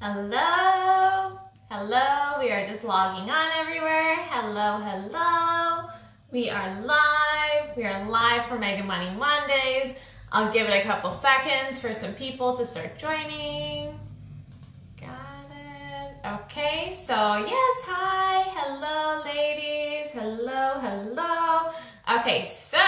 Hello, hello, we are just logging on everywhere. Hello, hello. We are live for Mega Money Mondays. I'll give it a couple seconds for some people to start joining. Got it. Okay, so yes, hi, hello ladies, hello. Okay, so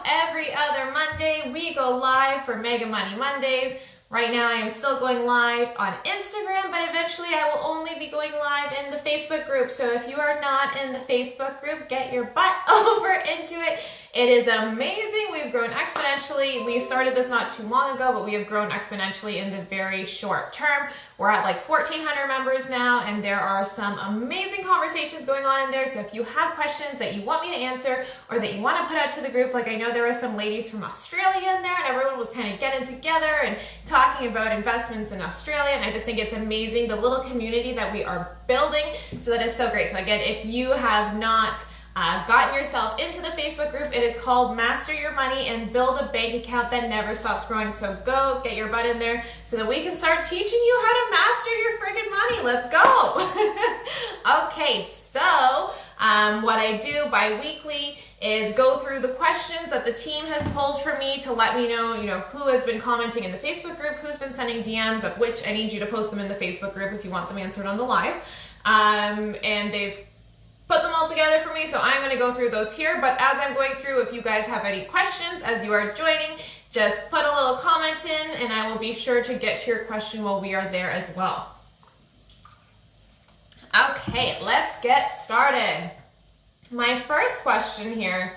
every other Monday we go live for Mega Money Mondays. Right now I am still going live on Instagram, but eventually I will only be going live in the Facebook group. So if you are not in the Facebook group, get your butt over into it. It is amazing. We've grown exponentially. We started this not too long ago, but we have grown exponentially in the very short term. We're at like 1,400 members now, and there are some amazing conversations going on in there. So if you have questions that you want me to answer or that you want to put out to the group, like I know there were some ladies from Australia in there, and everyone was kind of getting together and talking about investments in Australia, and I just think it's amazing, the little community that we are building. So that is so great. So again, if you have not gotten yourself into the Facebook group, it is called Master Your Money and Build a Bank Account That Never Stops Growing. So go get your butt in there so that we can start teaching you how to master your friggin' money. Let's go. Okay, so what I do bi-weekly is go through the questions that the team has pulled for me to let me know, who has been commenting in the Facebook group, who's been sending DMs, of which I need you to post them in the Facebook group if you want them answered on the live. And they've put them all together for me, so I'm going to go through those here. But as I'm going through, if you guys have any questions as you are joining, just put a little comment in and I will be sure to get to your question while we are there as well. Okay, let's get started. My first question here.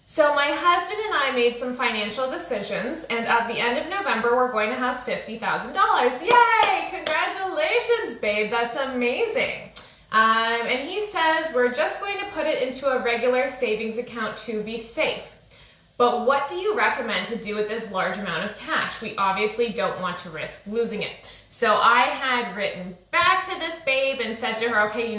So my husband and I made some financial decisions, and at the end of November, we're going to have $50,000. Yay! Congratulations, babe. That's amazing. And he says we're just going to put it into a regular savings account to be safe. But what do you recommend to do with this large amount of cash? We obviously don't want to risk losing it. So I had written back to this babe and said to her, okay,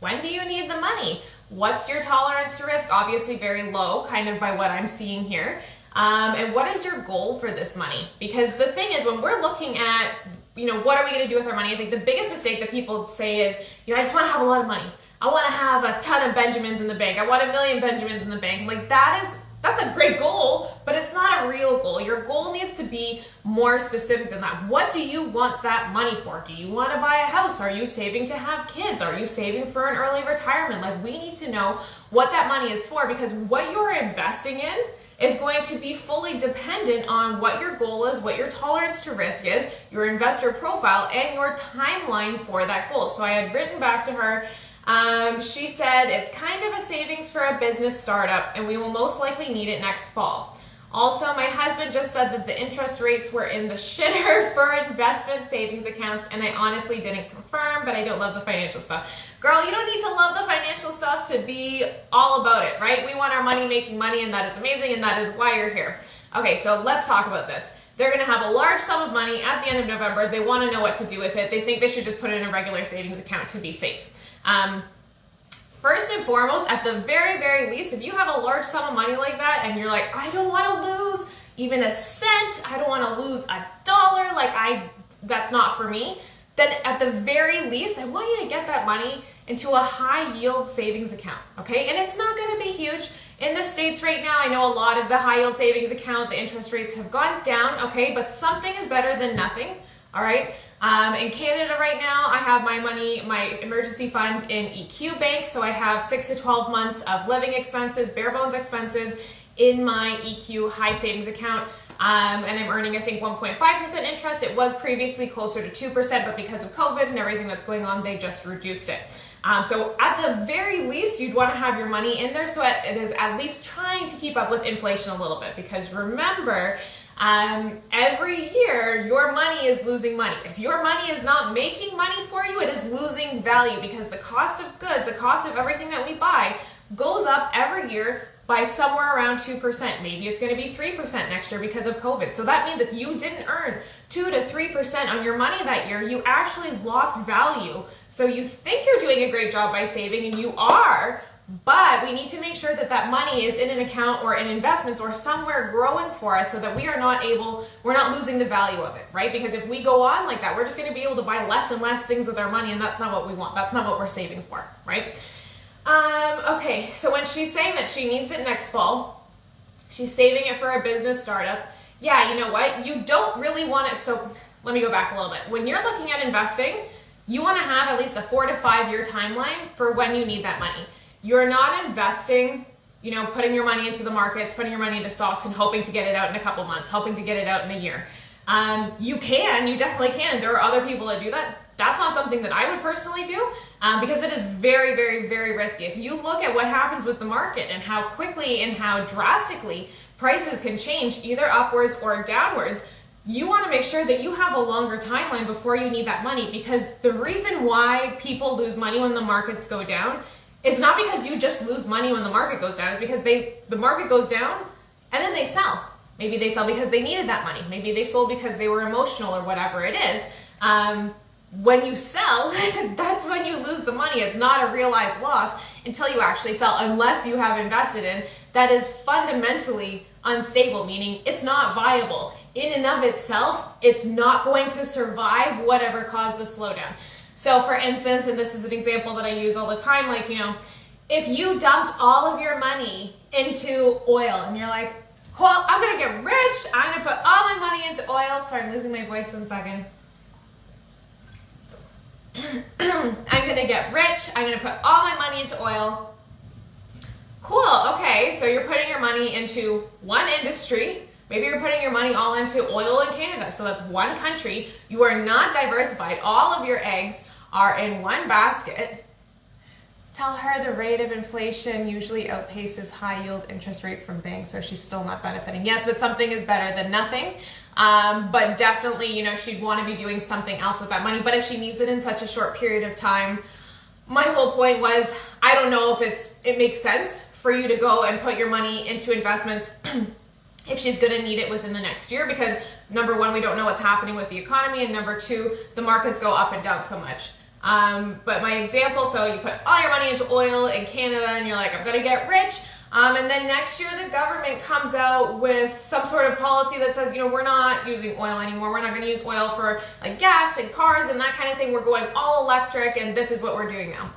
when do you need the money? What's your tolerance to risk? Obviously very low, kind of by what I'm seeing here. And what is your goal for this money? Because the thing is, when we're looking at, what are we going to do with our money? I think the biggest mistake that people say is, I just want to have a lot of money. I want to have a ton of Benjamins in the bank. I want 1,000,000 Benjamins in the bank. Like that's a great goal, but it's not a real goal. Your goal needs to be more specific than that. What do you want that money for? Do you want to buy a house? Are you saving to have kids? Are you saving for an early retirement? Like, we need to know what that money is for, because what you're investing in is going to be fully dependent on what your goal is, what your tolerance to risk is, your investor profile, and your timeline for that goal. So I had written back to her. She said it's kind of a savings for a business startup, and we will most likely need it next fall. Also, my husband just said that the interest rates were in the shitter for investment savings accounts, and I honestly didn't confirm, but I don't love the financial stuff. Girl, you don't need to love the financial stuff to be all about it, right? We want our money making money, and that is amazing, and that is why you're here. Okay, so let's talk about this. They're going to have a large sum of money at the end of November. They want to know what to do with it. They think they should just put it in a regular savings account to be safe. First and foremost, at the very, very least, if you have a large sum of money like that and you're like, I don't want to lose even a cent, I don't want to lose $1, that's not for me, then at the very least, I want you to get that money into a high yield savings account, okay? And it's not going to be huge. In the States right now, I know a lot of the high yield savings account, the interest rates have gone down, okay? But something is better than nothing, all right? In Canada right now, I have my money, my emergency fund in EQ Bank, so I have 6 to 12 months of living expenses, bare bones expenses in my EQ high savings account, and I'm earning, I think, 1.5% interest. It was previously closer to 2%, but because of COVID and everything that's going on, they just reduced it. So at the very least, you'd want to have your money in there so it is at least trying to keep up with inflation a little bit, because remember, every year your money is losing money. If your money is not making money for you, it is losing value, because the cost of goods, the cost of everything that we buy goes up every year by somewhere around 2%. Maybe it's going to be 3% next year because of COVID. So that means if you didn't earn 2 to 3% on your money that year, you actually lost value. So you think you're doing a great job by saving, and you are, but we need to make sure that that money is in an account or in investments or somewhere growing for us so that we're not losing the value of it, right? Because if we go on like that, we're just going to be able to buy less and less things with our money, and that's not what we want. That's not what we're saving for, right? Okay, so when she's saying that she needs it next fall, she's saving it for a business startup. Yeah, you know what? You don't really want it. So let me go back a little bit. When you're looking at investing, you want to have at least a 4 to 5 year timeline for when you need that money. You're not investing, putting your money into the markets, putting your money into stocks and hoping to get it out in a couple months, hoping to get it out in a year. You definitely can. There are other people that do that. That's not something that I would personally do because it is very, very, very risky. If you look at what happens with the market and how quickly and how drastically prices can change either upwards or downwards, you want to make sure that you have a longer timeline before you need that money, because the reason why people lose money when the markets go down is not because you just lose money when the market goes down. It's because the market goes down and then they sell. Maybe they sell because they needed that money. Maybe they sold because they were emotional or whatever it is. When you sell, that's when you lose the money. It's not a realized loss until you actually sell, unless you have invested in that is fundamentally unstable, meaning it's not viable. In and of itself, it's not going to survive whatever caused the slowdown. So for instance, and this is an example that I use all the time, like, if you dumped all of your money into oil and you're like, cool, I'm gonna get rich, I'm gonna put all my money into oil. Sorry, I'm losing my voice in a second. I'm gonna get rich, I'm gonna put all my money into oil. Cool, okay, so you're putting your money into one industry. Maybe you're putting your money all into oil in Canada, so that's one country. You are not diversified. All of your eggs are in one basket. Tell her the rate of inflation usually outpaces high yield interest rate from banks, so she's still not benefiting. Yes, but something is better than nothing. But definitely, she'd want to be doing something else with that money. But if she needs it in such a short period of time, my whole point was, I don't know if it makes sense for you to go and put your money into investments if she's going to need it within the next year, because number one, we don't know what's happening with the economy, and number two, the markets go up and down so much. But my example, so you put all your money into oil in Canada and you're like, I'm going to get rich. And then next year the government comes out with some sort of policy that says, we're not using oil anymore. We're not going to use oil for like gas and cars and that kind of thing. We're going all electric and this is what we're doing now.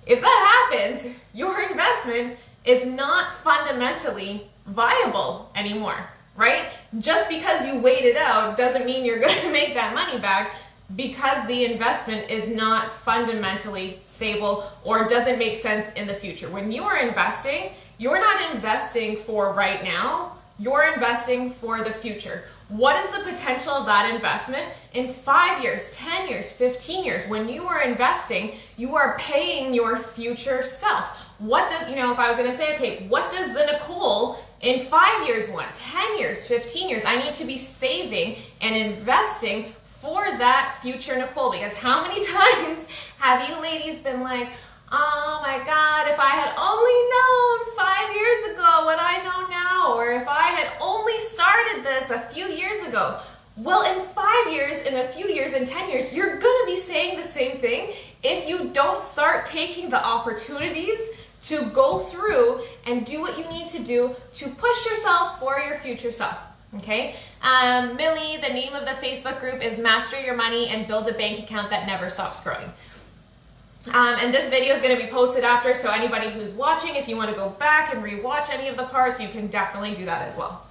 If that happens, your investment is not fundamentally viable anymore, right? Just because you wait it out doesn't mean you're going to make that money back, because the investment is not fundamentally stable or doesn't make sense in the future. When you are investing, you're not investing for right now, you're investing for the future. What is the potential of that investment in 5 years, 10 years, 15 years? When you are investing, you are paying your future self. What does, if I was going to say, okay, what does the Nicole in 5 years want, 10 years, 15 years? I need to be saving and investing for that future Nicole, because how many times have you ladies been like, oh my God, if I had only known 5 years ago what I know now, or if I had only started this a few years ago. Well, in 5 years, in a few years, in 10 years, you're gonna be saying the same thing if you don't start taking the opportunities to go through and do what you need to do to push yourself for your future self. Okay, Millie, the name of the Facebook group is Master Your Money and Build a Bank Account That Never Stops Growing. And this video is going to be posted after, so anybody who's watching, if you want to go back and rewatch any of the parts, you can definitely do that as well.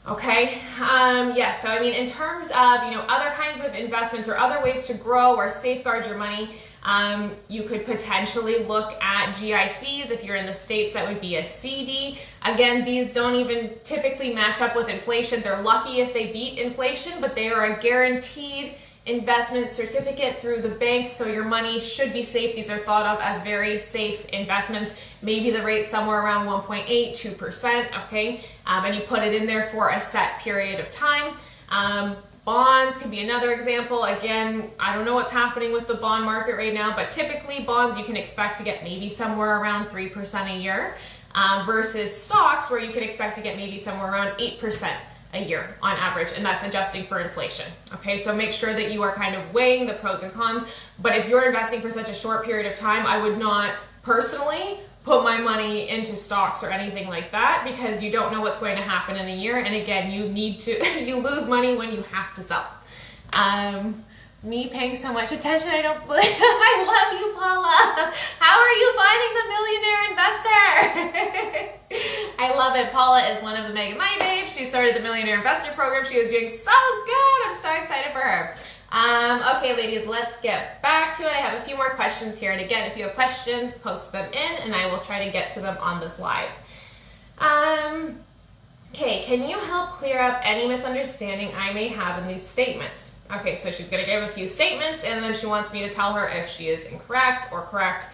Okay, so I mean, in terms of, other kinds of investments or other ways to grow or safeguard your money, you could potentially look at GICs. If you're in the States, that would be a CD. Again, these don't even typically match up with inflation. They're lucky if they beat inflation, but they are a guaranteed investment certificate through the bank, so your money should be safe. These are thought of as very safe investments. Maybe the rate's somewhere around 1.8, 2%, okay? And you put it in there for a set period of time. Bonds could be another example. Again, I don't know what's happening with the bond market right now, but typically bonds you can expect to get maybe somewhere around 3% a year versus stocks where you can expect to get maybe somewhere around 8% a year on average, and that's adjusting for inflation. Okay, so make sure that you are kind of weighing the pros and cons, but if you're investing for such a short period of time, I would not personally put my money into stocks or anything like that, because you don't know what's going to happen in a year. And again, you need to, you lose money when you have to sell. Me paying so much attention, I don't believe, I love you, Paula. How are you finding the millionaire investor? I love it. Paula is one of the Mega Money Babes. She started the Millionaire Investor Program. She is doing so good. I'm so excited for her. Okay, ladies, let's get back to it. I have a few more questions here. And again, if you have questions, post them in and I will try to get to them on this live. Okay, can you help clear up any misunderstanding I may have in these statements? Okay, so she's going to give a few statements and then she wants me to tell her if she is incorrect or correct.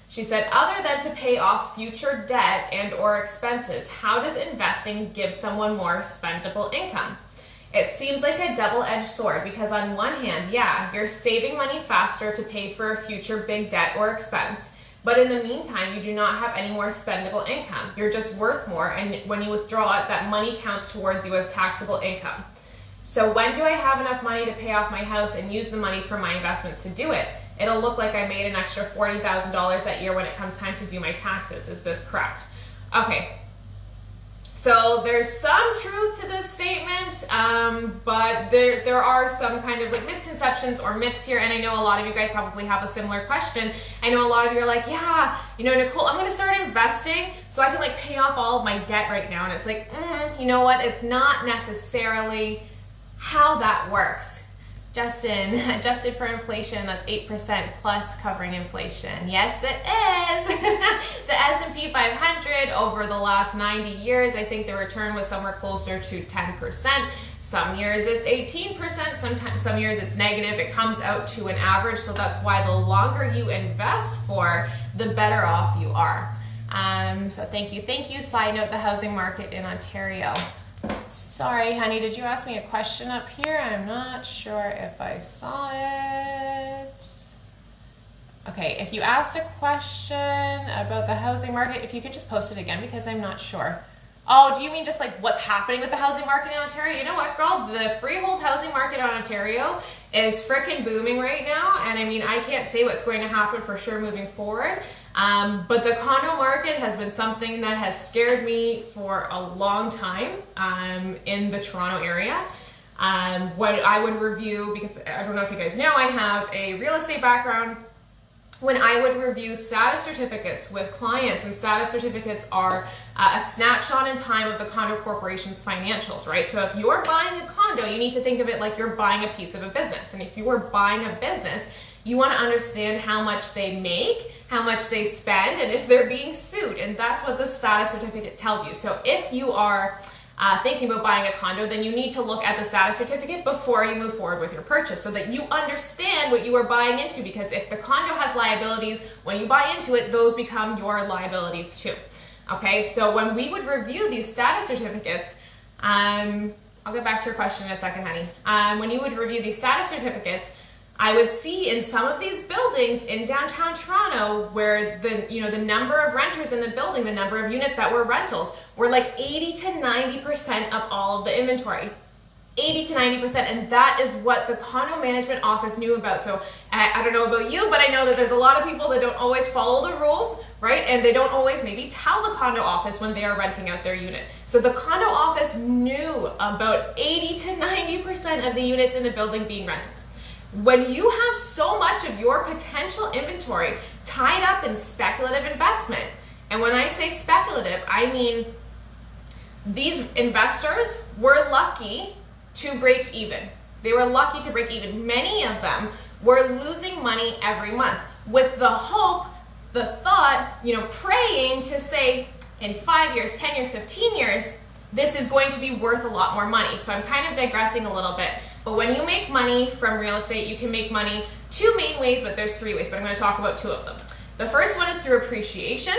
She said, other than to pay off future debt and or expenses, how does investing give someone more spendable income? It seems like a double-edged sword because on one hand, yeah, you're saving money faster to pay for a future big debt or expense, but in the meantime, you do not have any more spendable income. You're just worth more, and when you withdraw it, that money counts towards you as taxable income. So when do I have enough money to pay off my house and use the money for my investments to do it? It'll look like I made an extra $40,000 that year when it comes time to do my taxes. Is this correct? Okay. So there's some truth to this statement, but there are some kind of like misconceptions or myths here, and I know a lot of you guys probably have a similar question. I know a lot of you are like, yeah, you know, Nicole, I'm gonna start investing so I can like pay off all of my debt right now, and it's like, you know what, it's not necessarily how that works. Justin, adjusted for inflation, that's 8% plus covering inflation. Yes, it is. The S&P 500 over the last 90 years, I think the return was somewhere closer to 10%. Some years it's 18%, some years it's negative. It comes out to an average, so that's why the longer you invest for, the better off you are. So thank you. Side note, the housing market in Ontario. Sorry, honey, did you ask me a question up here? I'm not sure if I saw it. Okay, if you asked a question about the housing market, if you could just post it again because I'm not sure. Oh, do you mean just like what's happening with the housing market in Ontario? You know what, girl? The freehold housing market in Ontario is frickin' booming right now. And I mean, I can't say what's going to happen for sure moving forward. But the condo market has been something that has scared me for a long time in the Toronto area. What I would review, because I don't know if you guys know, I have a real estate background. When I would review status certificates with clients, and status certificates are a snapshot in time of the condo corporation's financials, right? So if you're buying a condo, you need to think of it like you're buying a piece of a business. And if you were buying a business, you want to understand how much they make, how much they spend, and if they're being sued. And that's what the status certificate tells you. So if you are thinking about buying a condo, then you need to look at the status certificate before you move forward with your purchase so that you understand what you are buying into, because if the condo has liabilities, when you buy into it, those become your liabilities too. Okay, so when we would review these status certificates, I'll get back to your question in a second, honey. When you would review these status certificates, I would see in some of these buildings in downtown Toronto where the number of renters in the building, the number of units that were rentals, were like 80 to 90% of all of the inventory. 80 to 90%, and that is what the condo management office knew about. So I don't know about you, but I know that there's a lot of people that don't always follow the rules, right? And they don't always maybe tell the condo office when they are renting out their unit. So the condo office knew about 80 to 90% of the units in the building being rentals. When you have so much of your potential inventory tied up in speculative investment, and when I say speculative, I mean these investors were lucky to break even. They were lucky to break even. Many of them were losing money every month with the hope, the thought, praying to say in 5 years, 10 years, 15 years, this is going to be worth a lot more money. So I'm kind of digressing a little bit. But when you make money from real estate, you can make money two main ways, but there's three ways, but I'm going to talk about two of them. The first one is through appreciation,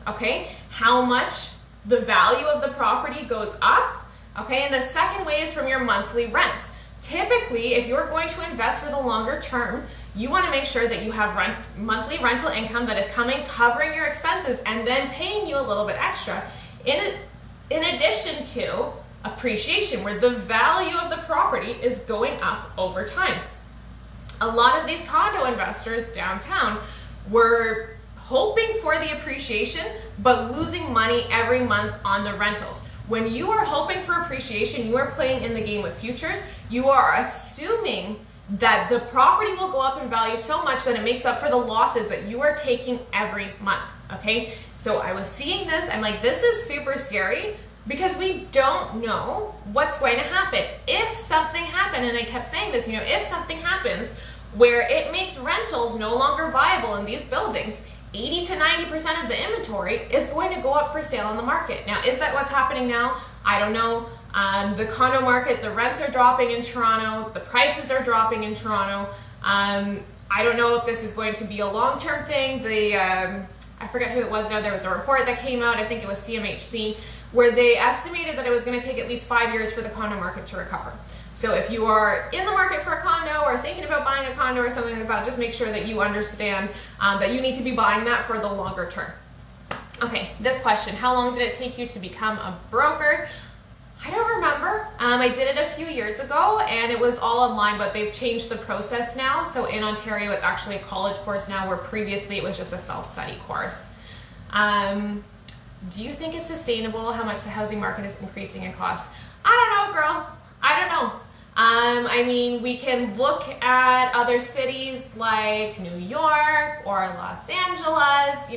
okay? How much the value of the property goes up, okay? And the second way is from your monthly rents. Typically, if you're going to invest for the longer term, you want to make sure that you have monthly rental income that is covering your expenses, and then paying you a little bit extra. In addition to appreciation, where the value of the property is going up over time. A lot of these condo investors downtown were hoping for the appreciation, but losing money every month on the rentals. When you are hoping for appreciation, you are playing in the game of futures. You are assuming that the property will go up in value so much that it makes up for the losses that you are taking every month, okay? So I was seeing this, I'm like, this is super scary because we don't know what's going to happen. If something happened, and I kept saying this, if something happens where it makes rentals no longer viable in these buildings, 80 to 90% of the inventory is going to go up for sale on the market. Now, is that what's happening now? I don't know. The condo market, the rents are dropping in Toronto, the prices are dropping in Toronto. I don't know if this is going to be a long-term thing. I forget who it was now, there was a report that came out, I think it was CMHC, where they estimated that it was going to take at least 5 years for the condo market to recover. So if you are in the market for a condo or thinking about buying a condo or something like that, just make sure that you understand that you need to be buying that for the longer term. Okay, this question, how long did it take you to become a broker? I don't remember. I did it a few years ago and it was all online, but they've changed the process now. So in Ontario, it's actually a college course now, where previously it was just a self-study course. Do you think it's sustainable how much the housing market is increasing in cost? I don't know, girl. I don't know. I mean, we can look at other cities like New York or Los Angeles,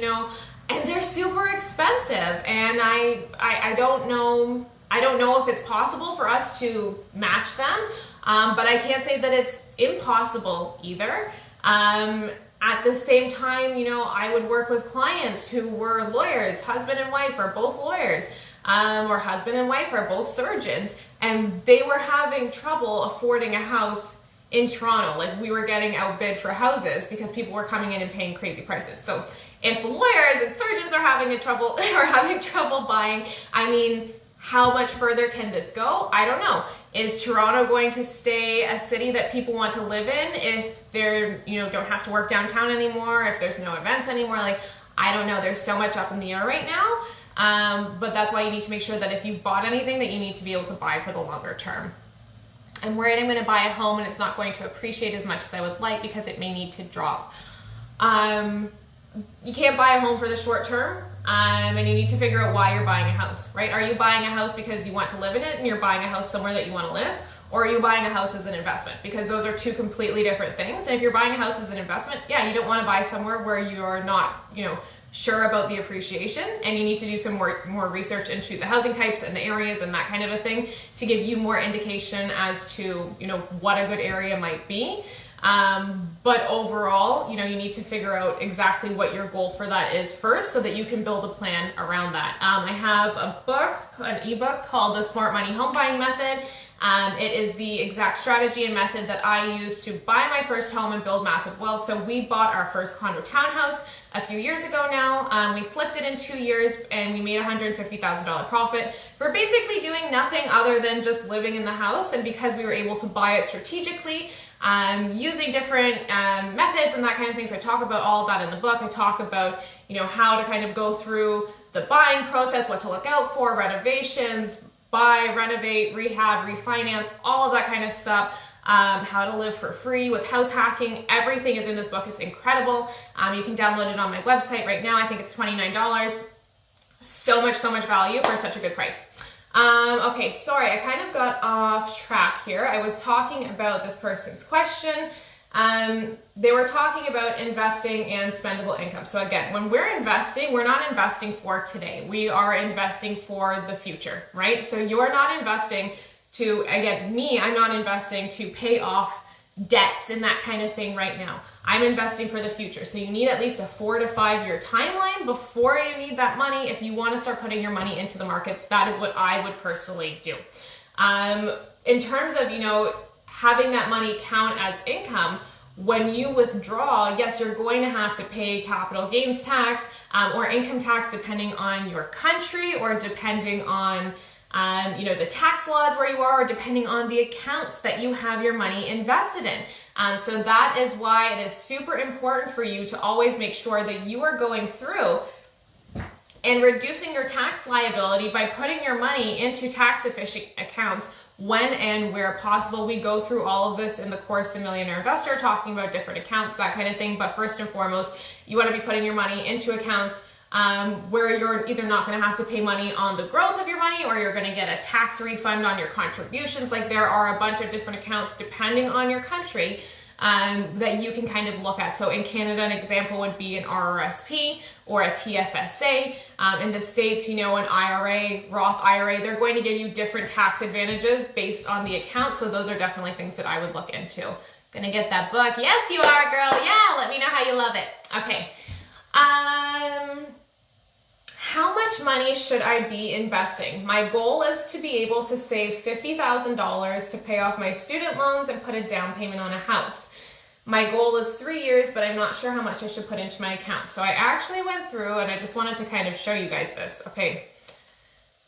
and they're super expensive. And I don't know. I don't know if it's possible for us to match them, but I can't say that it's impossible either. At the same time, I would work with clients who were lawyers, husband and wife are both lawyers, or husband and wife are both surgeons, and they were having trouble affording a house in Toronto. Like, we were getting outbid for houses because people were coming in and paying crazy prices. So if lawyers and surgeons are having trouble buying, I mean, how much further can this go? I don't know. Is Toronto going to stay a city that people want to live in if they're, don't have to work downtown anymore, if there's no events anymore? Like, I don't know. There's so much up in the air right now. But that's why you need to make sure that if you've bought anything, that you need to be able to buy for the longer term. I'm worried I'm going to buy a home and it's not going to appreciate as much as I would like because it may need to drop. You can't buy a home for the short term. And you need to figure out why you're buying a house, right? Are you buying a house because you want to live in it and you're buying a house somewhere that you want to live? Or are you buying a house as an investment? Because those are two completely different things. And if you're buying a house as an investment, yeah, you don't want to buy somewhere where you're not, sure about the appreciation, and you need to do some more research into the housing types and the areas and that kind of a thing to give you more indication as to, what a good area might be. But overall, you need to figure out exactly what your goal for that is first so that you can build a plan around that. I have an ebook called The Smart Money Home Buying Method. It is the exact strategy and method that I used to buy my first home and build massive wealth. So we bought our first condo townhouse a few years ago now. We flipped it in 2 years and we made a $150,000 profit for basically doing nothing other than just living in the house. And because we were able to buy it strategically, using different methods and that kind of thing. So I talk about all of that in the book. I talk about, how to kind of go through the buying process, what to look out for, renovations, buy, renovate, rehab, refinance, all of that kind of stuff. How to live for free with house hacking. Everything is in this book. It's incredible. You can download it on my website right now. I think it's $29. So much value for such a good price. Okay, sorry, I kind of got off track here. I was talking about this person's question. They were talking about investing and spendable income. So again, when we're investing, we're not investing for today. We are investing for the future, right? So you're not investing to, again, I'm not investing to pay off debts and that kind of thing right now. I'm investing for the future. So you need at least a 4 to 5 year timeline before you need that money. If you want to start putting your money into the markets, that is what I would personally do. In terms of, having that money count as income, when you withdraw, yes, you're going to have to pay capital gains tax or income tax depending on your country or depending on the tax laws where you are, or depending on the accounts that you have your money invested in. So that is why it is super important for you to always make sure that you are going through and reducing your tax liability by putting your money into tax efficient accounts when and where possible. We go through all of this in the course, The Millionaire Investor, talking about different accounts, that kind of thing. But first and foremost, you want to be putting your money into accounts where you're either not going to have to pay money on the growth of your money, or you're going to get a tax refund on your contributions. Like, there are a bunch of different accounts depending on your country that you can kind of look at. So in Canada, an example would be an RRSP or a TFSA. In the States, you know, an IRA, Roth IRA, they're going to give you different tax advantages based on the account. So those are definitely things that I would look into. Gonna get that book. Yes, you are, girl. Yeah, let me know how you love it. Okay. How much money should I be investing? My goal is to be able to save $50,000 to pay off my student loans and put a down payment on a house. My goal is 3 years, but I'm not sure how much I should put into my account. So I actually went through, and I just wanted to kind of show you guys this. Okay.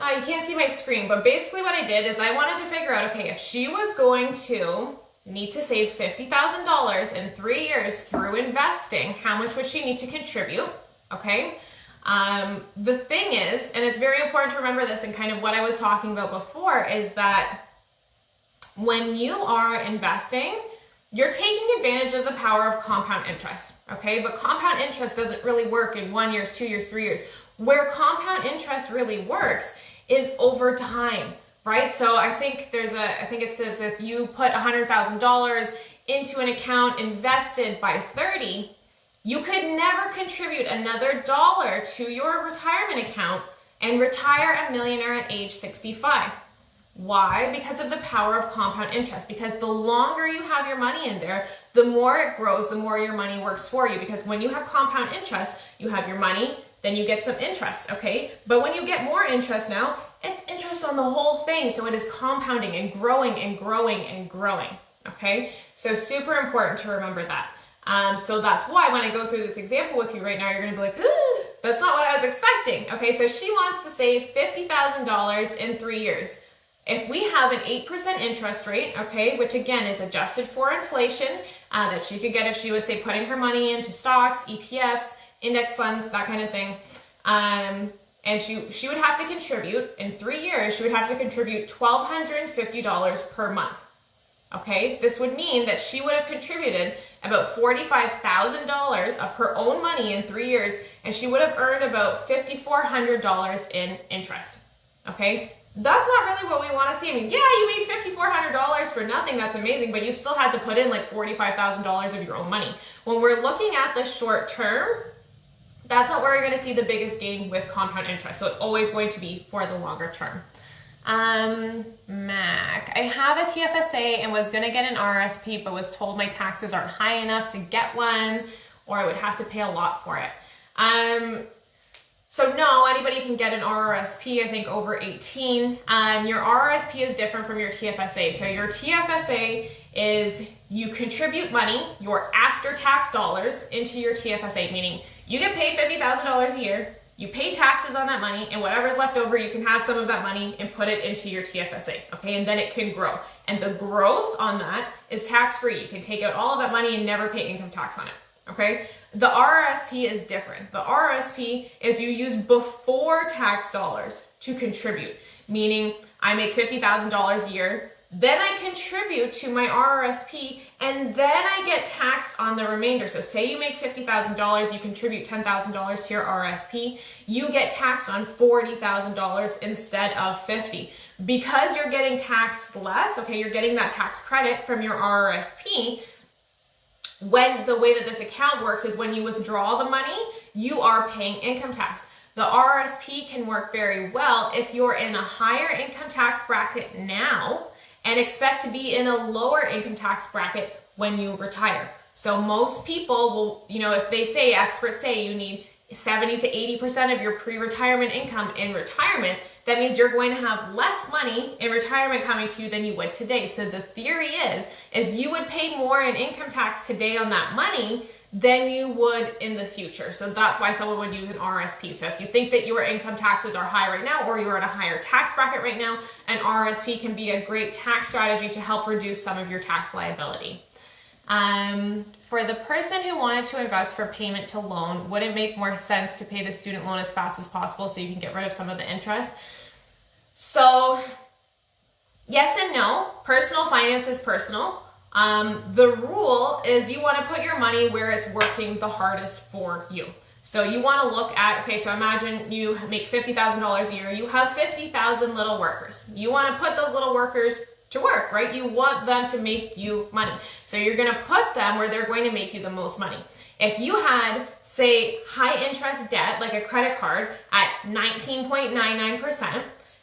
You can't see my screen, but basically what I did is I wanted to figure out, okay, if she was going to need to save $50,000 in 3 years through investing, how much would she need to contribute? Okay. The thing is, and it's very important to remember this, and kind of what I was talking about before, is that when you are investing, you're taking advantage of the power of compound interest, okay? But compound interest doesn't really work in 1 year, 2 years, 3 years. Where compound interest really works is over time, right? So I think it says if you put $100,000 into an account invested by 30, you could never contribute another dollar to your retirement account and retire a millionaire at age 65. Why? Because of the power of compound interest. Because the longer you have your money in there, the more it grows, the more your money works for you. Because when you have compound interest, you have your money, then you get some interest, okay? But when you get more interest now, it's interest on the whole thing. So it is compounding and growing and growing and growing, okay? So super important to remember that. So that's why when I go through this example with you right now, you're gonna be like, that's not what I was expecting. Okay, so she wants to save $50,000 in 3 years. If we have an 8% interest rate, okay, which again is adjusted for inflation, that she could get if she was, say, putting her money into stocks, ETFs, index funds, that kind of thing, and she would have to contribute, in 3 years, she would have to contribute $1,250 per month. Okay, this would mean that she would have contributed about $45,000 of her own money in 3 years, and she would have earned about $5,400 in interest. Okay, that's not really what we want to see. I mean, yeah, you made $5,400 for nothing, that's amazing, but you still had to put in like $45,000 of your own money. When we're looking at the short term, that's not where you're going to see the biggest gain with compound interest. So it's always going to be for the longer term. Mac, I have a TFSA and was going to get an RSP, but was told my taxes aren't high enough to get one, or I would have to pay a lot for it. So no, anybody can get an RRSP, I think over 18. Your RRSP is different from your TFSA. So your TFSA is you contribute money, your after-tax dollars, into your TFSA, meaning you get paid $50,000 a year, you pay taxes on that money, and whatever's left over, you can have some of that money and put it into your TFSA, okay? And then it can grow. And the growth on that is tax-free. You can take out all of that money and never pay income tax on it, okay? The RRSP is different. The RRSP is you use before tax dollars to contribute, meaning I make $50,000 a year, then I contribute to my RRSP, and then I get taxed on the remainder. So say you make $50,000, you contribute $10,000 to your RRSP, you get taxed on $40,000 instead of $50,000. Because you're getting taxed less, okay, you're getting that tax credit from your RRSP. When the way that this account works is when you withdraw the money, you are paying income tax. The RRSP can work very well if you're in a higher income tax bracket now and expect to be in a lower income tax bracket when you retire. So most people will, you know, if they say, experts say you need 70 to 80% of your pre-retirement income in retirement, that means you're going to have less money in retirement coming to you than you would today. So the theory is you would pay more in income tax today on that money than you would in the future. So that's why someone would use an RSP. So if you think that your income taxes are high right now, or you're in a higher tax bracket right now, an RSP can be a great tax strategy to help reduce some of your tax liability. For the person who wanted to invest for payment to loan, would it make more sense to pay the student loan as fast as possible so you can get rid of some of the interest? So Yes and no. Personal finance is personal. The rule is you want to put your money where it's working the hardest for you. So you want to look at, okay, so imagine you make $50,000 a year. You have 50,000 little workers. You want to put those little workers to work, right? You want them to make you money. So you're going to put them where they're going to make you the most money. If you had, say, high interest debt, like a credit card at 19.99%,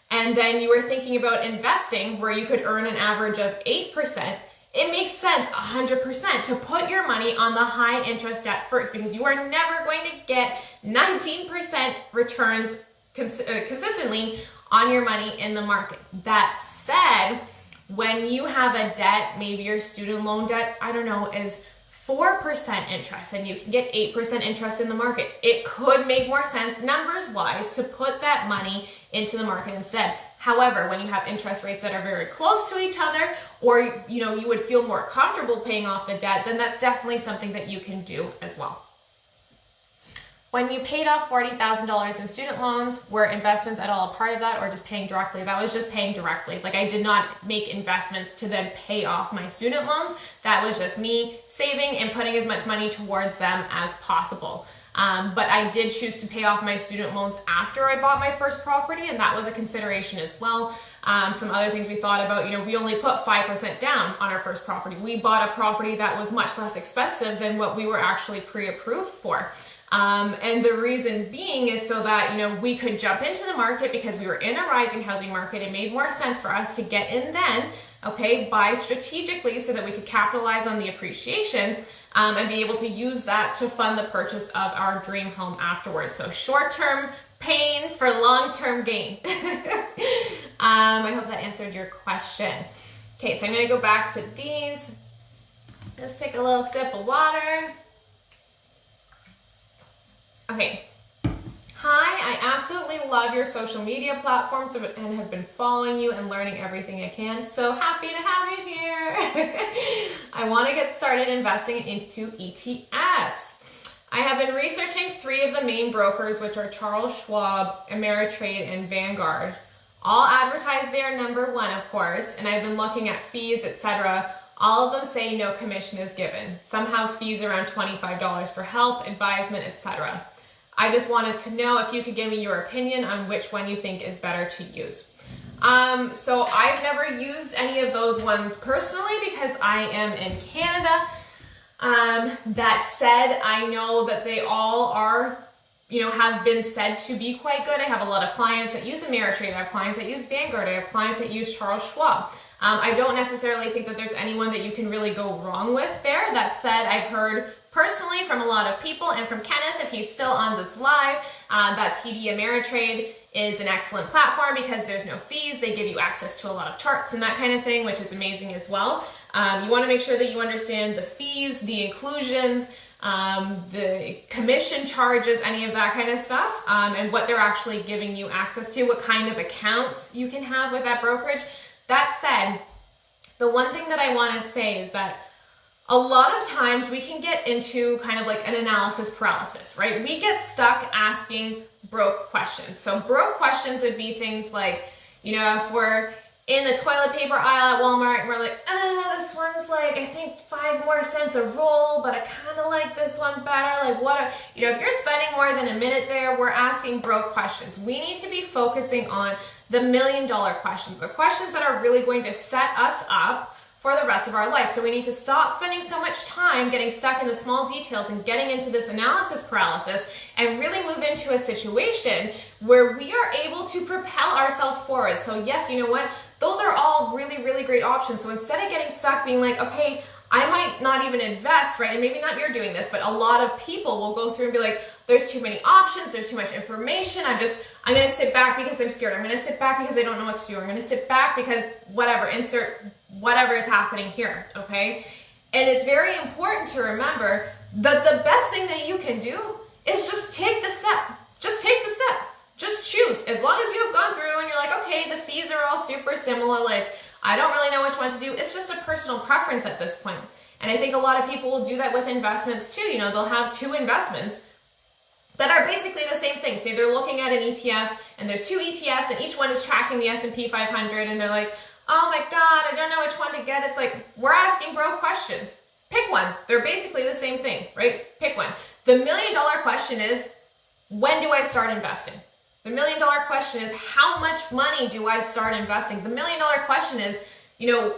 and then you were thinking about investing where you could earn an average of 8%, it makes sense 100% to put your money on the high interest debt first, because you are never going to get 19% returns consistently on your money in the market. That said, when you have a debt, maybe your student loan debt, I don't know, is 4% interest and you can get 8% interest in the market, it could make more sense numbers wise to put that money into the market instead. However, when you have interest rates that are very close to each other, or you would feel more comfortable paying off the debt, then that's definitely something that you can do as well. When you paid off $40,000 in student loans, were investments at all a part of that, or just paying directly? That was just paying directly. Like, I did not make investments to then pay off my student loans. That was just me saving and putting as much money towards them as possible. But I did choose to pay off my student loans after I bought my first property, and that was a consideration as well. Some other things we thought about, we only put 5% down on our first property. We bought a property that was much less expensive than what we were actually pre-approved for. And the reason being is so that, we could jump into the market because we were in a rising housing market. It made more sense for us to get in then, okay, buy strategically so that we could capitalize on the appreciation and be able to use that to fund the purchase of our dream home afterwards. So short-term pain for long-term gain. I hope that answered your question. Okay, so I'm going to go back to these. Let's take a little sip of water. Okay. Hi, I absolutely love your social media platforms and have been following you and learning everything I can. So happy to have you here. I want to get started investing into ETFs. I have been researching 3 of the main brokers, which are Charles Schwab, Ameritrade, and Vanguard. All advertise they are number 1, of course, and I've been looking at fees, etc. All of them say no commission is given. Some have fees around $25 for help, advisement, etc. I just wanted to know if you could give me your opinion on which one you think is better to use. So I've never used any of those ones personally because I am in Canada. That said, I know that they all are, have been said to be quite good. I have a lot of clients that use Ameritrade. I have clients that use Vanguard. I have clients that use Charles Schwab. I don't necessarily think that there's anyone that you can really go wrong with there. That said, I've heard personally from a lot of people and from Kenneth, if he's still on this live, that TD Ameritrade is an excellent platform because there's no fees. They give you access to a lot of charts and that kind of thing, which is amazing as well. You want to make sure that you understand the fees, the inclusions, the commission charges, any of that kind of stuff, and what they're actually giving you access to, what kind of accounts you can have with that brokerage. That said, the one thing that I want to say is that a lot of times we can get into kind of like an analysis paralysis, right? We get stuck asking broke questions. So broke questions would be things like, if we're in the toilet paper aisle at Walmart and we're like, this one's like, I think 5 more cents a roll, but I kind of like this one better. Like if you're spending more than a minute there, we're asking broke questions. We need to be focusing on the $1 million questions, the questions that are really going to set us up for the rest of our life. So we need to stop spending so much time getting stuck in the small details and getting into this analysis paralysis and really move into a situation where we are able to propel ourselves forward. So yes, you know what? Those are all really, really great options. So instead of getting stuck being like, okay, I might not even invest, right? And maybe not you're doing this, but a lot of people will go through and be like, there's too many options, there's too much information, I'm going to sit back because I'm scared. I'm going to sit back because I don't know what to do. I'm going to sit back because whatever, insert whatever is happening here, okay? And it's very important to remember that the best thing that you can do is just take the step. Just take the step. Just choose. As long as you have gone through and you're like, okay, the fees are all super similar, like, I don't really know which one to do. It's just a personal preference at this point. And I think a lot of people will do that with investments too. They'll have 2 investments that are basically the same thing. Say they're looking at an ETF and there's 2 ETFs and each one is tracking the S&P 500 and they're like, oh my God, I don't know which one to get. It's like, we're asking bro questions. Pick one. They're basically the same thing, right? Pick one. The $1 million question is, when do I start investing? The $1 million question is, how much money do I start investing? The $1 million question is,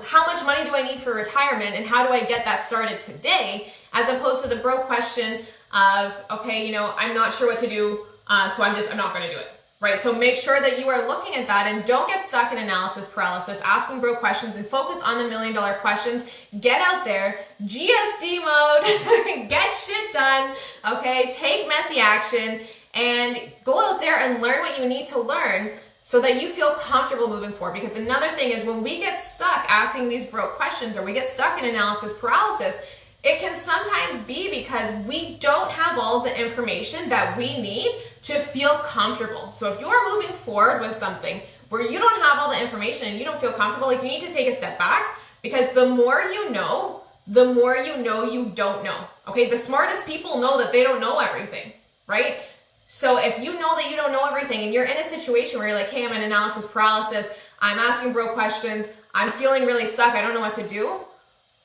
how much money do I need for retirement and how do I get that started today? As opposed to the broke question of, okay, I'm not sure what to do, so I'm not going to do it, right? So make sure that you are looking at that and don't get stuck in analysis paralysis, asking broke questions, and focus on the $1 million questions. Get out there, GSD mode, get shit done, okay? Take messy action and go out there and learn what you need to learn so that you feel comfortable moving forward. Because another thing is, when we get stuck asking these broke questions or we get stuck in analysis paralysis, it can sometimes be because we don't have all the information that we need to feel comfortable. So if you're moving forward with something where you don't have all the information and you don't feel comfortable, like, you need to take a step back, because the more you know you don't know. Okay, the smartest people know that they don't know everything, right? So if you know that you don't know everything and you're in a situation where you're like, hey, I'm in analysis paralysis, I'm asking bro questions, I'm feeling really stuck, I don't know what to do,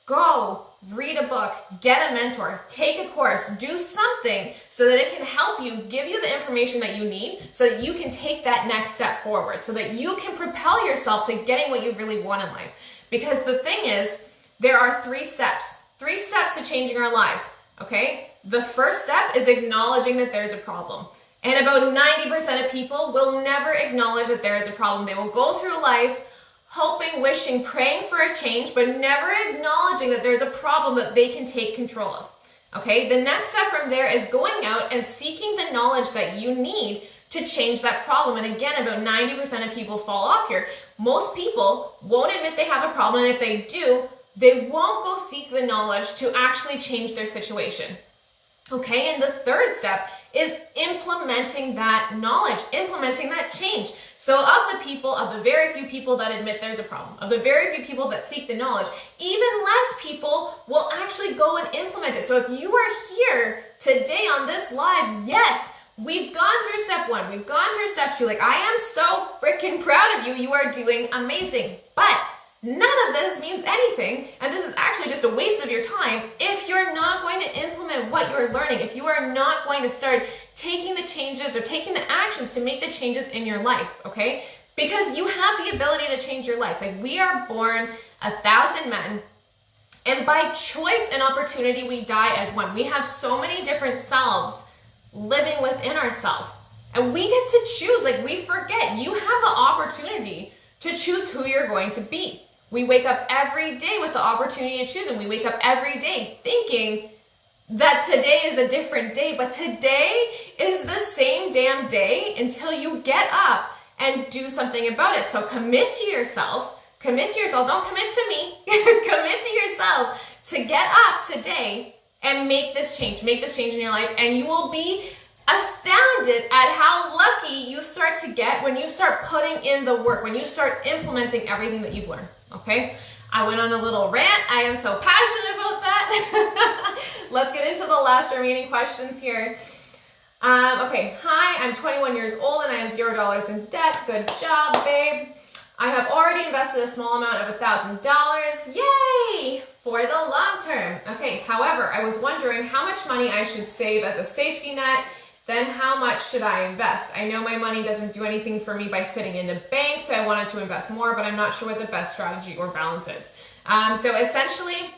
go read a book, get a mentor, take a course, do something so that it can help you, give you the information that you need so that you can take that next step forward, so that you can propel yourself to getting what you really want in life. Because the thing is, there are 3 steps to changing our lives, okay? The first step is acknowledging that there's a problem. And about 90% of people will never acknowledge that there is a problem. They will go through life hoping, wishing, praying for a change, but never acknowledging that there's a problem that they can take control of. Okay, the next step from there is going out and seeking the knowledge that you need to change that problem. And again, about 90% of people fall off here. Most people won't admit they have a problem, and if they do, they won't go seek the knowledge to actually change their situation. Okay, and the third step is implementing that knowledge, implementing that change. So of the very few people that admit there's a problem, of the very few people that seek the knowledge, even less people will actually go and implement it. So if you are here today on this live, yes, we've gone through step 1, we've gone through step 2. Like, I am so freaking proud of you. You are doing amazing. But none of this means anything, and this is actually just a waste of your time if you're not going to implement what you're learning, if you are not going to start taking the changes or taking the actions to make the changes in your life, okay? Because you have the ability to change your life. Like, we are born 1,000 men, and by choice and opportunity, we die as one. We have so many different selves living within ourselves, and we get to choose. Like, we forget, you have the opportunity to choose who you're going to be. We wake up every day with the opportunity to choose, and we wake up every day thinking that today is a different day, but today is the same damn day until you get up and do something about it. So commit to yourself, don't commit to me, commit to yourself to get up today and make this change in your life, and you will be astounded at how lucky you start to get when you start putting in the work, when you start implementing everything that you've learned, okay? I went on a little rant. I am so passionate about that. Let's get into the last remaining questions here. Okay, hi, I'm 21 years old and I have $0 in debt. Good job, babe. I have already invested a small amount of $1,000. Yay! For the long term. Okay, however, I was wondering how much money I should save as a safety net. Then how much should I invest? I know my money doesn't do anything for me by sitting in the bank, so I wanted to invest more, but I'm not sure what the best strategy or balance is. So essentially,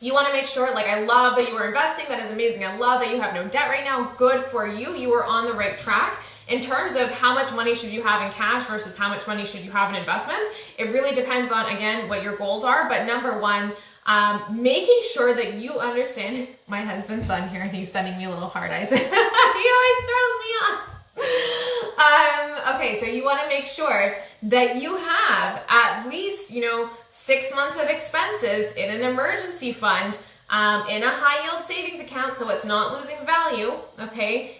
you want to make sure, like, I love that you are investing. That is amazing. I love that you have no debt right now. Good for you. You are on the right track. In terms of how much money should you have in cash versus how much money should you have in investments, it really depends on, again, what your goals are. But number one, making sure that you understand. My husband's on here and he's sending me little heart eyes. He always throws me off. Okay, so you want to make sure that you have at least, 6 months of expenses in an emergency fund, in a high yield savings account so it's not losing value, okay,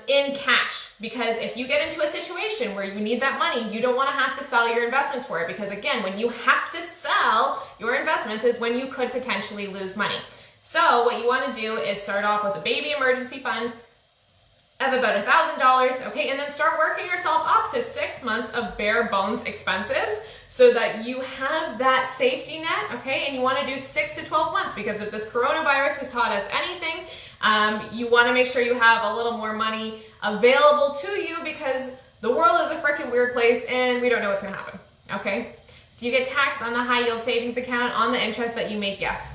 in cash. Because if you get into a situation where you need that money, you don't want to have to sell your investments for it, because again, when you have to sell your investments is when you could potentially lose money. So what you want to do is start off with a baby emergency fund, of about $1,000, okay? And then start working yourself up to 6 months of bare bones expenses so that you have that safety net, okay? And you wanna do 6 to 12 months, because if this coronavirus has taught us anything, you wanna make sure you have a little more money available to you, because the world is a freaking weird place and we don't know what's gonna happen, okay? Do you get taxed on the high yield savings account on the interest that you make? Yes.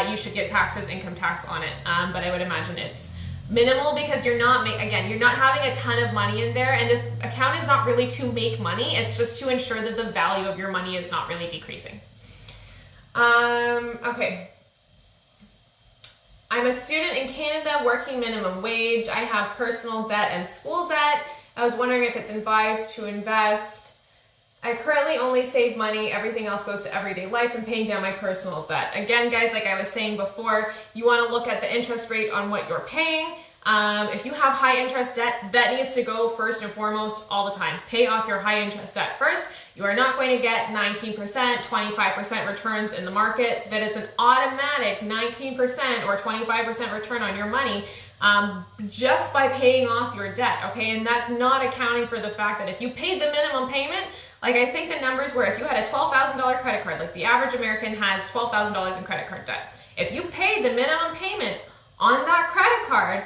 You should get taxes, income tax on it, but I would imagine it's minimal, because you're not having a ton of money in there, and this account is not really to make money, it's just to ensure that the value of your money is not really decreasing. Okay. I'm a student in Canada working minimum wage. I have personal debt and school debt. I was wondering if it's advised to invest. I currently only save money. Everything else goes to everyday life and paying down my personal debt. Again, guys, like I was saying before, you want to look at the interest rate on what you're paying. If you have high interest debt, that needs to go first and foremost all the time. Pay off your high interest debt first. You are not going to get 19%, 25% returns in the market. That is an automatic 19% or 25% return on your money just by paying off your debt, okay? And that's not accounting for the fact that if you paid the minimum payment, like I think the numbers were, if you had a $12,000 credit card, like the average American has $12,000 in credit card debt. If you paid the minimum payment on that credit card,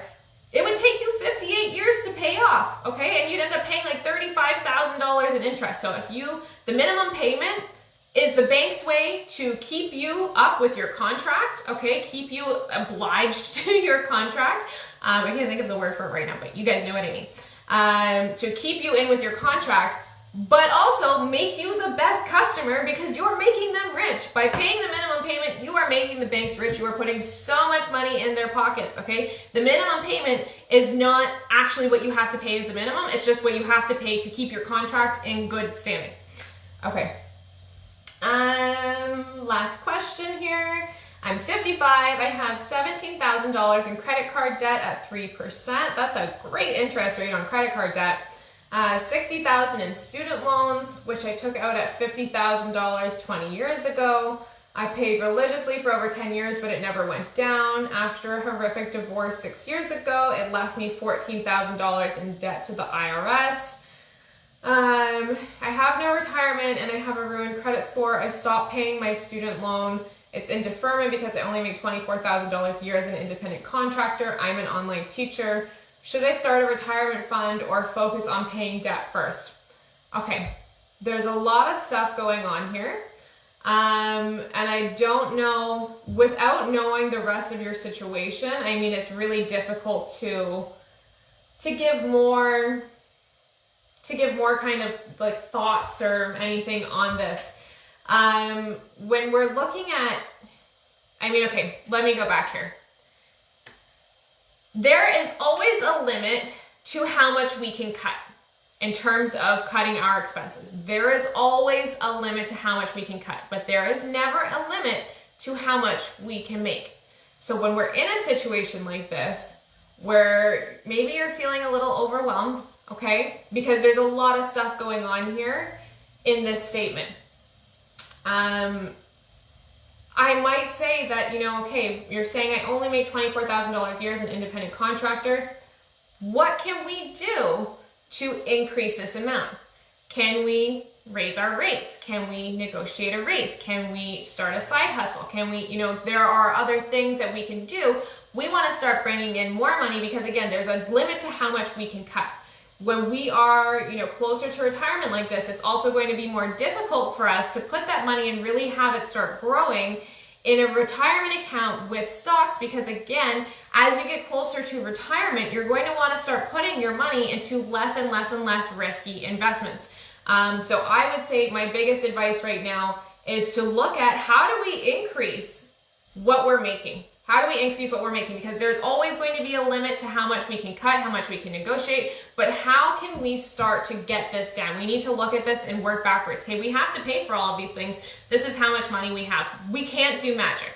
it would take you 58 years to pay off, okay? And you'd end up paying like $35,000 in interest. So the minimum payment is the bank's way to keep you up with your contract, okay? Keep you obliged to your contract. I can't think of the word for it right now, but you guys know what I mean. To keep you in with your contract, but also make you the best customer, because you're making them rich. By paying the minimum payment, you are making the banks rich. You are putting so much money in their pockets, okay? The minimum payment is not actually what you have to pay as the minimum. It's just what you have to pay to keep your contract in good standing. Okay. Last question here. I'm 55. I have $17,000 in credit card debt at 3%. That's a great interest rate on credit card debt. $60,000 in student loans, which I took out at $50,000 20 years ago. I paid religiously for over 10 years, but it never went down. After a horrific divorce 6 years ago, it left me $14,000 in debt to the IRS. I have no retirement and I have a ruined credit score. I stopped paying my student loan. It's in deferment because I only make $24,000 a year as an independent contractor. I'm an online teacher. Should I start a retirement fund or focus on paying debt first? Okay, there's a lot of stuff going on here. And I don't know, without knowing the rest of your situation, I mean, it's really difficult to give more kind of like thoughts or anything on this. When we're looking at, okay, let me go back here. There is always a limit to how much we can cut in terms of cutting our expenses. There is always a limit to how much we can cut, but there is never a limit to how much we can make. So when we're in a situation like this, where maybe you're feeling a little overwhelmed, okay, because there's a lot of stuff going on here in this statement. I might say that, okay, you're saying I only make $24,000 a year as an independent contractor. What can we do to increase this amount? Can we raise our rates? Can we negotiate a raise? Can we start a side hustle? Can we, there are other things that we can do. We want to start bringing in more money because, again, there's a limit to how much we can cut. When we are, closer to retirement like this, it's also going to be more difficult for us to put that money and really have it start growing in a retirement account with stocks, because again, as you get closer to retirement, you're going to want to start putting your money into less and less and less risky investments. So I would say my biggest advice right now is to look at how do we increase what we're making? How do we increase what we're making? Because there's always going to be a limit to how much we can cut, how much we can negotiate, but how can we start to get this down? We need to look at this and work backwards. Okay, we have to pay for all of these things. This is how much money we have. We can't do magic,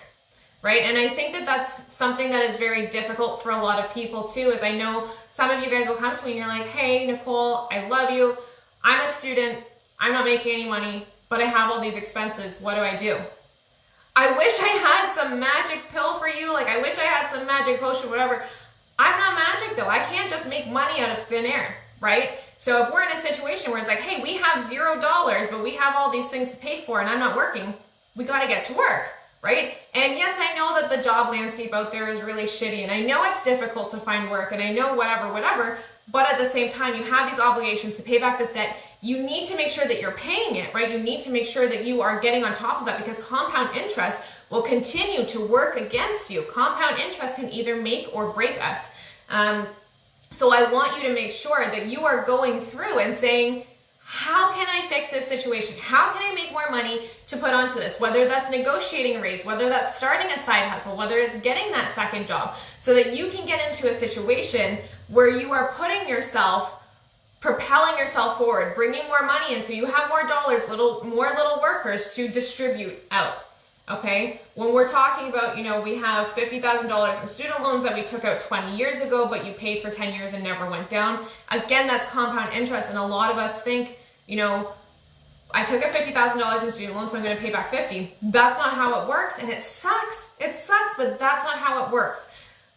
right? And I think that that's something that is very difficult for a lot of people too, is I know some of you guys will come to me and you're like, hey, Nicole, I love you. I'm a student. I'm not making any money, but I have all these expenses. What do I do? I wish I had some magic pill for you. Like, I wish I had some magic potion, whatever. I'm not magic though. I can't just make money out of thin air, right? So if we're in a situation where it's like, hey, we have $0, but we have all these things to pay for and I'm not working, we got to get to work, right? And yes, I know that the job landscape out there is really shitty, and I know it's difficult to find work, and I know whatever, but at the same time, you have these obligations to pay back this debt. You need to make sure that you're paying it, right? You need to make sure that you are getting on top of that, because compound interest will continue to work against you. Compound interest can either make or break us. So I want you to make sure that you are going through and saying, how can I fix this situation? How can I make more money to put onto this? Whether that's negotiating a raise, whether that's starting a side hustle, whether it's getting that second job, so that you can get into a situation where you are putting yourself, propelling yourself forward, bringing more money in, so you have more dollars, more little workers to distribute out. Okay, when we're talking about, we have $50,000 in student loans that we took out 20 years ago, but you paid for 10 years and never went down. Again, that's compound interest. And a lot of us think, I took out $50,000 in student loans, so I'm going to pay back 50. That's not how it works. And it sucks, but that's not how it works.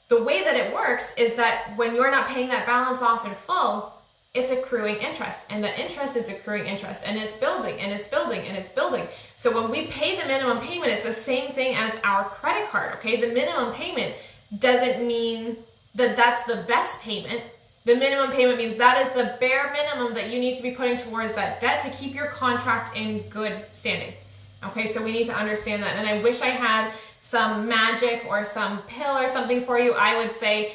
The way that it works is that when you're not paying that balance off in full, it's accruing interest, and the interest is accruing interest, and it's building and it's building and it's building. So when we pay the minimum payment, it's the same thing as our credit card, okay? The minimum payment doesn't mean that that's the best payment. The minimum payment means that is the bare minimum that you need to be putting towards that debt to keep your contract in good standing. Okay, so we need to understand that. And I wish I had some magic or some pill or something for you. I would say,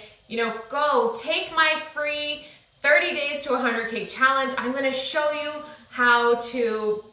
go take my free 30 days to 100K challenge. I'm going to show you how to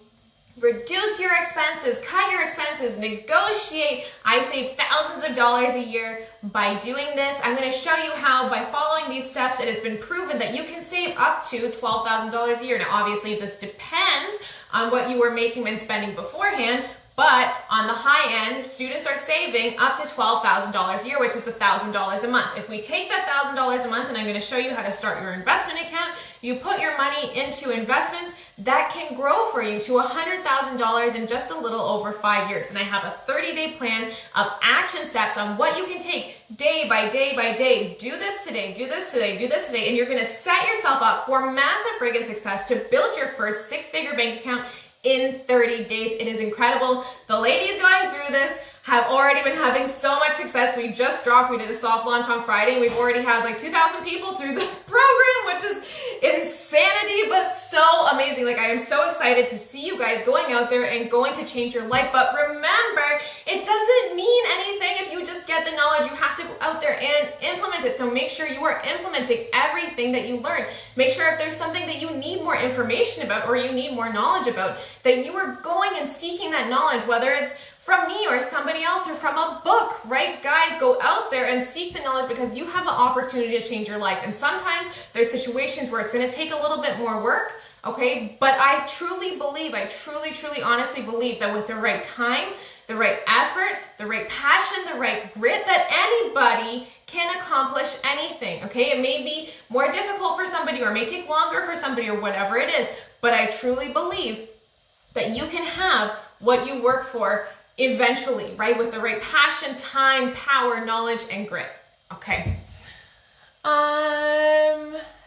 reduce your expenses, cut your expenses, negotiate. I save thousands of dollars a year by doing this. I'm going to show you how, by following these steps, it has been proven that you can save up to $12,000 a year. Now, obviously, this depends on what you were making and spending beforehand, but on the high end, students are saving up to $12,000 a year, which is $1,000 a month. If we take that $1,000 a month, and I'm going to show you how to start your investment account, you put your money into investments, that can grow for you to $100,000 in just a little over 5 years. And I have a 30-day plan of action steps on what you can take day by day by day. Do this today, do this today, do this today, and you're going to set yourself up for massive friggin' success to build your first six-figure bank account in 30 days. It is incredible. The ladies going through this have already been having so much success. We did a soft launch on Friday, and we've already had like 2,000 people through the program, which is insanity, but so amazing. Like, I am so excited to see you guys going out there and going to change your life. But remember, it doesn't mean anything if you just get the knowledge. You have to go out there and implement it. So make sure you are implementing everything that you learn. Make sure if there's something that you need more information about or you need more knowledge about, that you are going and seeking that knowledge, whether it's from me or somebody else or from a book, right? Guys, go out there and seek the knowledge, because you have the opportunity to change your life. And sometimes there's situations where it's going to take a little bit more work, okay? But I truly believe, truly honestly believe that with the right time, the right effort, the right passion, the right grit, that anybody can accomplish anything, okay? It may be more difficult for somebody, or it may take longer for somebody, or whatever it is, but I truly believe that you can have what you work for eventually, right? With the right passion, time, power, knowledge, and grit. Okay.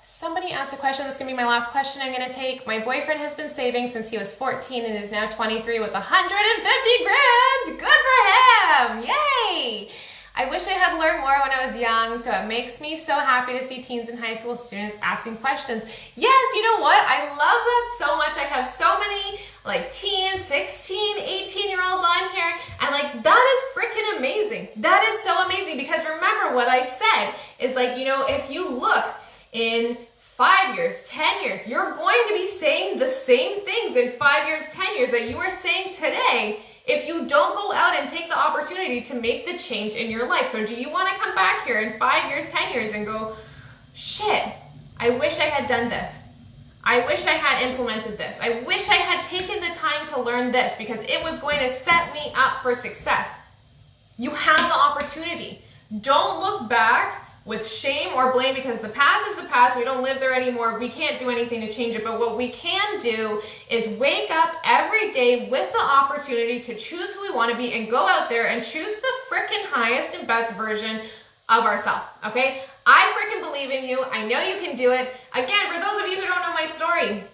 Somebody asked a question. This is gonna be my last question I'm gonna take. My boyfriend has been saving since he was 14 and is now 23 with 150 grand. Good for him. Yay. I wish I had learned more when I was young, so it makes me so happy to see teens and high school students asking questions. Yes, you know what? I love that so much. I have so many teens, 16, 18-year-olds on here, and that is freaking amazing. That is so amazing, because remember what I said is if you look in 5 years, 10 years, you're going to be saying the same things in 5 years, 10 years that you are saying today, if you don't go out and take the opportunity to make the change in your life. So do you want to come back here in 5 years, 10 years and go, shit, I wish I had done this. I wish I had implemented this. I wish I had taken the time to learn this, because it was going to set me up for success. You have the opportunity. Don't look back with shame or blame, because the past is the past. We don't live there anymore. We can't do anything to change it. But what we can do is wake up every day with the opportunity to choose who we want to be and go out there and choose the freaking highest and best version of ourselves, okay? I freaking believe in you. I know you can do it. Again, for those of you who don't know my story,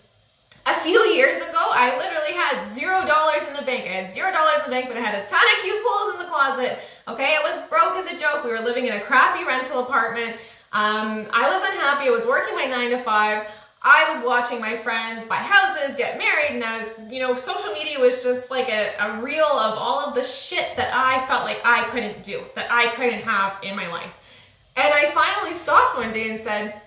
a few years ago, I literally had $0 in the bank. I had $0 in the bank, but I had a ton of cute clothes in the closet. Okay, I was broke as a joke. We were living in a crappy rental apartment. I was unhappy. I was working my 9 to 5. I was watching my friends buy houses, get married, and I was, social media was just like a reel of all of the shit that I felt like I couldn't do, that I couldn't have in my life. And I finally stopped one day and said,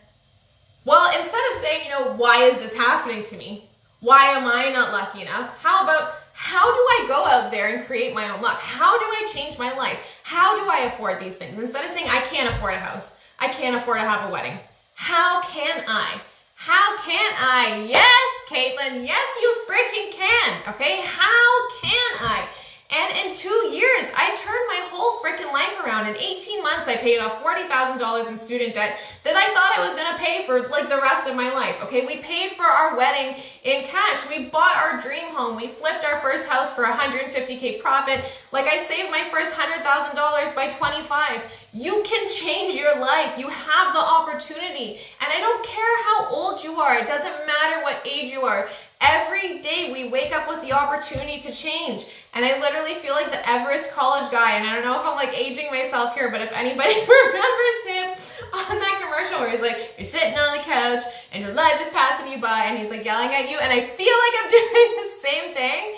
well, instead of saying, why is this happening to me? Why am I not lucky enough? How about, how do I go out there and create my own luck? How do I change my life? How do I afford these things? Instead of saying, I can't afford a house, I can't afford to have a wedding. How can I? How can I? Yes, Caitlin, yes, you freaking can, okay? How can I? And in 2 years, I turned my whole freaking life around. In 18 months, I paid off $40,000 in student debt that I thought I was gonna pay for like the rest of my life, okay? We paid for our wedding in cash. We bought our dream home. We flipped our first house for $150K profit. Like I saved my first $100,000 by 25. You can change your life. You have the opportunity. And I don't care how old you are. It doesn't matter what age you are. Every day we wake up with the opportunity to change. And I literally feel like the Everest college guy, and I don't know if I'm like aging myself here, but if anybody remembers him on that commercial where he's like, you're sitting on the couch and your life is passing you by, and he's like yelling at you, and I feel like I'm doing the same thing,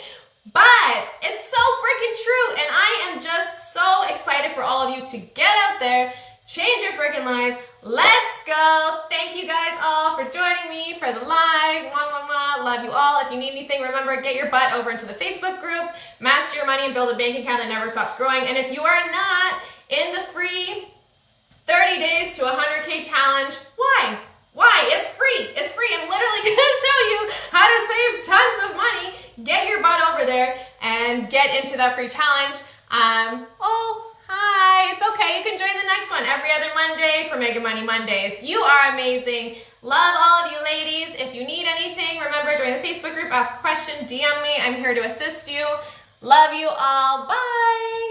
but it's so freaking true. And I am just so excited for all of you to get out there, change your freaking life. Let's go. Thank you guys all for joining me for the live. Mwah, mwah, mwah. Love you all. If you need anything, remember, get your butt over into the Facebook group, Master Your Money and Build a Bank Account that never stops growing. And if you are not in the free 30 days to 100K challenge, why? Why? It's free. It's free. I'm literally going to show you how to save tons of money. Get your butt over there and get into that free challenge. Hi, it's okay. You can join the next one every other Monday for Mega Money Mondays. You are amazing. Love all of you ladies. If you need anything, remember, join the Facebook group, ask a question, DM me. I'm here to assist you. Love you all. Bye.